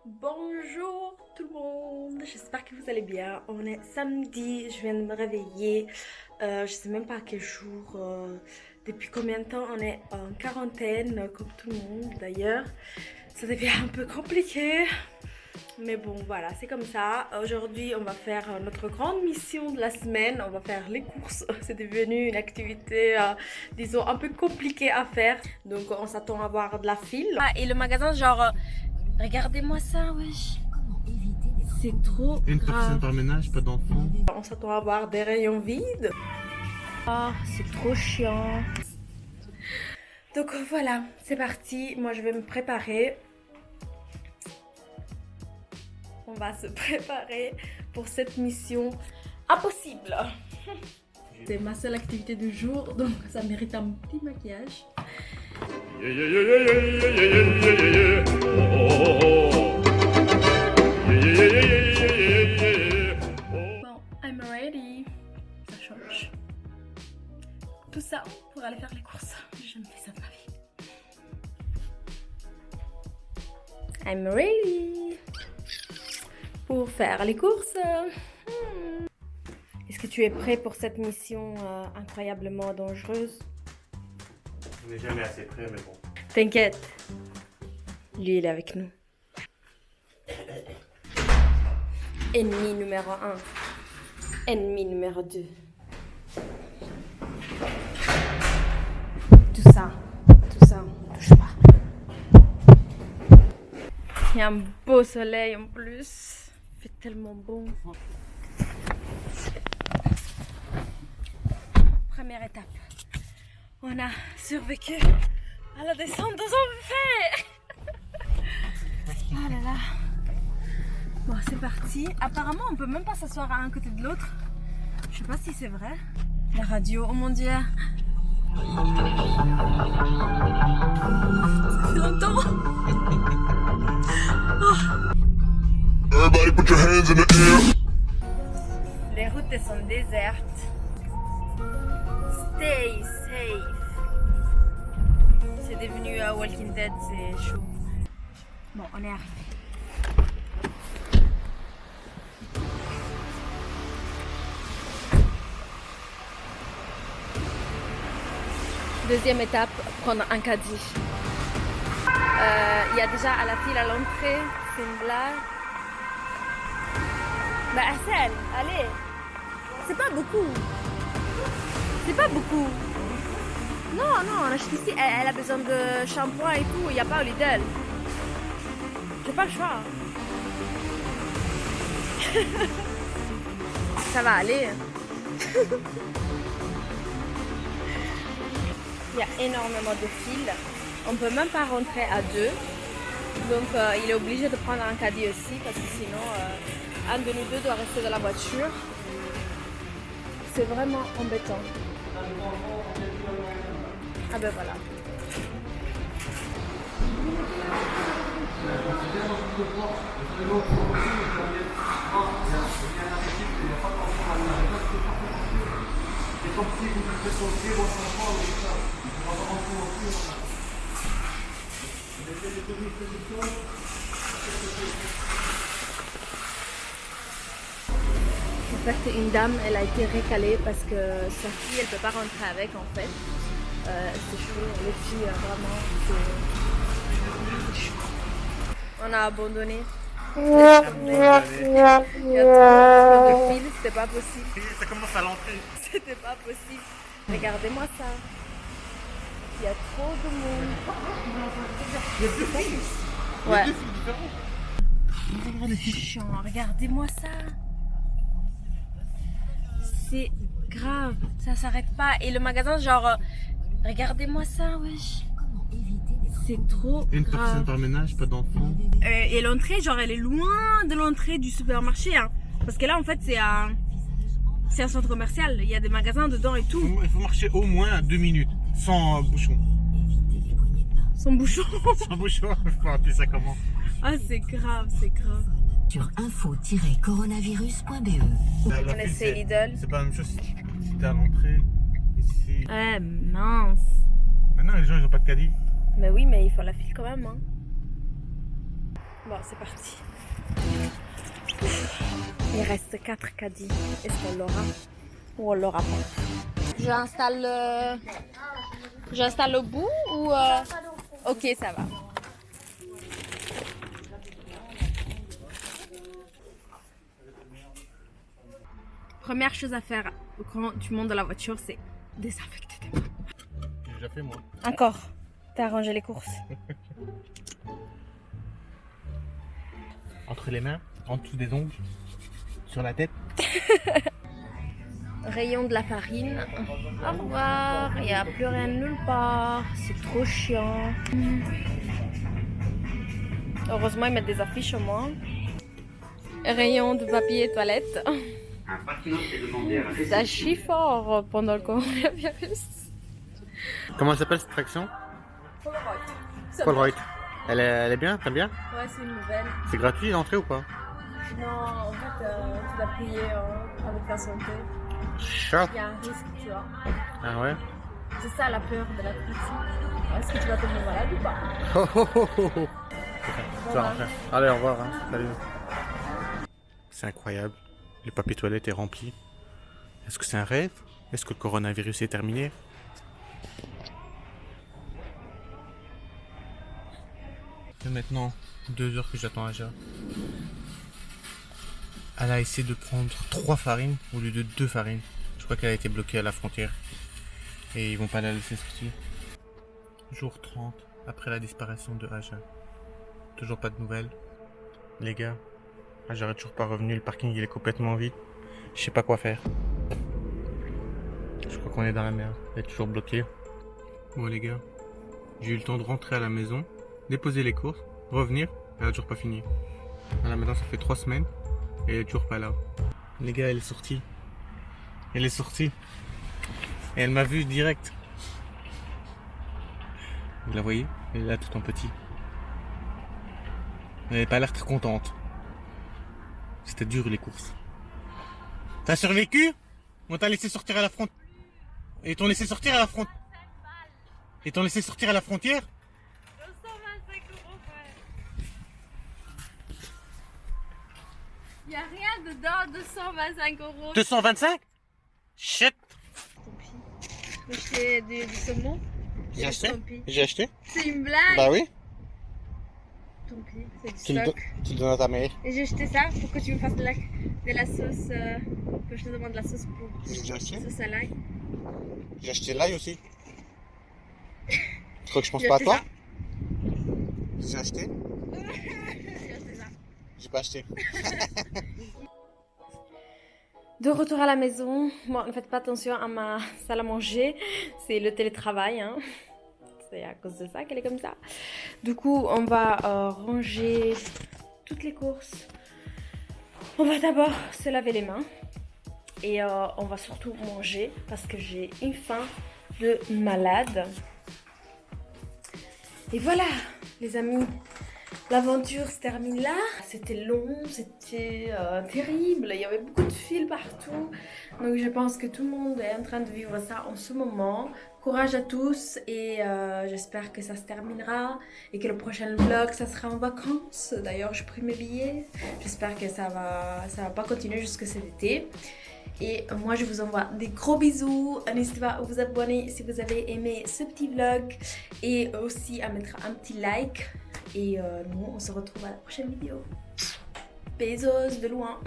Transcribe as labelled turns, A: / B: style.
A: Bonjour tout le monde, j'espère que vous allez bien. On est samedi, je viens de me réveiller. Je sais même pas à quel jour, depuis combien de temps on est en quarantaine, comme tout le monde d'ailleurs. Ça devient un peu compliqué, mais bon voilà, c'est comme ça. Aujourd'hui on va faire notre grande mission de la semaine, on va faire les courses. C'est devenu une activité, disons, un peu compliquée à faire. Donc on s'attend à avoir de la file. Ah, et le magasin genre... regardez-moi ça, wesh. C'est trop
B: Une
A: grave.
B: personne par ménage, pas d'enfants.
A: On s'attend à avoir des rayons vides. Ah, c'est trop chiant. Donc voilà, c'est parti. Moi, je vais me préparer. On va se préparer pour cette mission impossible. C'est ma seule activité du jour, donc ça mérite un petit maquillage. Bon, I'm ready. Ça change. Tout ça pour aller faire les courses. J'ai jamais fait ça de ma vie. I'm ready pour faire les courses. Est-ce que tu es prêt pour cette mission incroyablement dangereuse?
B: On n'est jamais assez près, mais bon.
A: T'inquiète, lui il est avec nous. Ennemi numéro 1, ennemi numéro 2. Tout ça, on ne touche pas. Il y a un beau soleil en plus, il fait tellement bon. Première étape, on a survécu à la descente aux enfers. Oh là là. Bon, c'est parti. Apparemment, on peut même pas s'asseoir à un côté de l'autre. Je sais pas si c'est vrai. La radio, oh mon dieu. Ça fait longtemps.
C: Everybody put your hands in the air.
A: Les routes elles sont désertes. Stay safe. C'est devenu Walking Dead, c'est chaud. Bon, on est arrivé. Deuxième étape, prendre un caddie. Il y a déjà à la file à l'entrée, c'est une blague. Bah Assel, allez. C'est pas beaucoup. C'est pas beaucoup. Non, on achète ici. Elle a besoin de shampoing et tout. Il n'y a pas au Lidl. J'ai pas le choix. Ça va aller. Il y a énormément de files. On peut même pas rentrer à deux. Donc il est obligé de prendre un caddie aussi parce que sinon un de nous deux doit rester dans la voiture. C'est vraiment embêtant. Ah ben voilà. En fait, une dame, elle a été recalée parce que sa fille, elle peut pas rentrer avec en fait. C'est chaud, les filles, vraiment, c'est chaud. On a abandonné. Il y a trop de files, c'était pas possible.
B: Ça commence à l'entrée.
A: C'était pas possible. Regardez-moi ça. Il y a trop de monde.
B: Il y a deux filles. Il y
A: Ouais.
B: a deux filles différentes.
A: C'est chiant, regardez-moi ça. C'est grave, ça s'arrête pas. Et le magasin, genre, regardez-moi ça, wesh. C'est trop
B: Une personne
A: grave.
B: par ménage, pas d'enfants.
A: Et l'entrée, genre, elle est loin de l'entrée du supermarché. Hein. Parce que là, en fait, c'est un centre commercial. Il y a des magasins dedans et tout.
B: Il faut marcher au moins 2 minutes, sans bouchon.
A: Sans bouchon.
B: Sans bouchon, il faut appeler ça comment?
A: Ah, c'est grave, c'est grave.
D: Sur info-coronavirus.be.
B: La
A: On
B: file,
A: essaie Lidl.
B: C'est pas la même chose si t'es à l'entrée, ici.
A: Ouais, mince.
B: Maintenant, les gens, ils ont pas de caddie.
A: Mais oui, mais il faut la file quand même. Hein. Bon, c'est parti. Il reste 4 caddies. Est-ce qu'on l'aura ou on l'aura pas? J'installe au bout ou... Ok, ça va. Première chose à faire quand tu montes dans la voiture, c'est désinfecter tes mains.
B: J'ai déjà fait moi.
A: Encore. T'as rangé les courses.
B: Entre les mains, en dessous des ongles, sur la tête.
A: Rayon de la farine. Au revoir. Il n'y a plus rien nulle part. C'est trop chiant. Heureusement, ils mettent des affiches au moins. Rayon de papier toilette. Ça chie fort pendant le coronavirus.
B: Comment s'appelle cette traction?
A: Polaroid.
B: Polaroid. Elle est bien? T'aimes bien?
A: Ouais, c'est une nouvelle.
B: C'est gratuit l'entrée ou pas?
A: Non, en fait, tu dois payer avec ta santé.
B: Chat.
A: Il y a un risque, tu vois.
B: Ah ouais?
A: C'est ça la peur de la petite. Est-ce que tu vas tomber malade ou pas?
B: Oh oh oh oh oh.
A: Bon,
B: Ça, allez, au revoir. Hein. Salut. C'est incroyable. Le papier toilette est rempli. Est-ce que c'est un rêve? Est-ce que le coronavirus est terminé? C'est maintenant 2 heures que j'attends Aja. Elle a essayé de prendre 3 farines au lieu de 2 farines. Je crois qu'elle a été bloquée à la frontière. Et ils vont pas la laisser sortir. Jour 30 après la disparition de Aja. Toujours pas de nouvelles. Les gars, Aja est toujours pas revenu. Le parking il est complètement vide. Je sais pas quoi faire. Je crois qu'on est dans la merde. Elle est toujours bloquée. Bon les gars, j'ai eu le temps de rentrer à la maison, déposer les courses, revenir. Elle a toujours pas fini. Là maintenant ça fait 3 semaines. Et elle est toujours pas là. Les gars, elle est sortie. Elle est sortie. Et elle m'a vu direct. Vous la voyez? Elle est là tout en petit. Elle n'a pas l'air très contente. C'était dur les courses. T'as survécu? On t'a laissé sortir à la frontière. Et t'ont laissé sortir à la frontière. Et t'ont laissé sortir à la frontière?
A: 225 €, frère. Il n'y a rien dedans, 225 €.
B: 225? Shit!
A: Tant pis. J'ai acheté du saumon.
B: J'ai acheté?
A: Tant pis.
B: J'ai acheté?
A: C'est une blague.
B: Bah oui.
A: Tant pis, c'est du
B: Tu le,
A: stock.
B: tu le donnes à ta mère.
A: Et j'ai acheté ça pour que tu me fasses de la sauce. Que je te demande de la sauce pour
B: J'ai déjà acheté?
A: sauce à l'ail.
B: J'ai acheté l'ail aussi. Tu crois que je pense
A: J'ai
B: pas à
A: acheté
B: toi?
A: ça.
B: J'ai acheté?
A: J'ai acheté ça.
B: J'ai pas acheté.
A: De retour à la maison. Bon, ne faites pas attention à ma salle à manger. C'est le télétravail. Hein. C'est à cause de ça qu'elle est comme ça. Du coup, on va ranger toutes les courses. On va d'abord se laver les mains. Et on va surtout manger parce que j'ai une faim de malade. Et voilà, les amis. L'aventure se termine là. C'était long, c'était terrible. Il y avait beaucoup de fils partout. Donc je pense que tout le monde est en train de vivre ça en ce moment. Courage à tous et j'espère que ça se terminera. Et que le prochain vlog, ça sera en vacances. D'ailleurs, j'ai pris mes billets. J'espère que ça va pas continuer jusque cet été. Et moi, je vous envoie des gros bisous. N'hésitez pas à vous abonner si vous avez aimé ce petit vlog. Et aussi à mettre un petit like. Et nous, on se retrouve à la prochaine vidéo. Bezos de loin.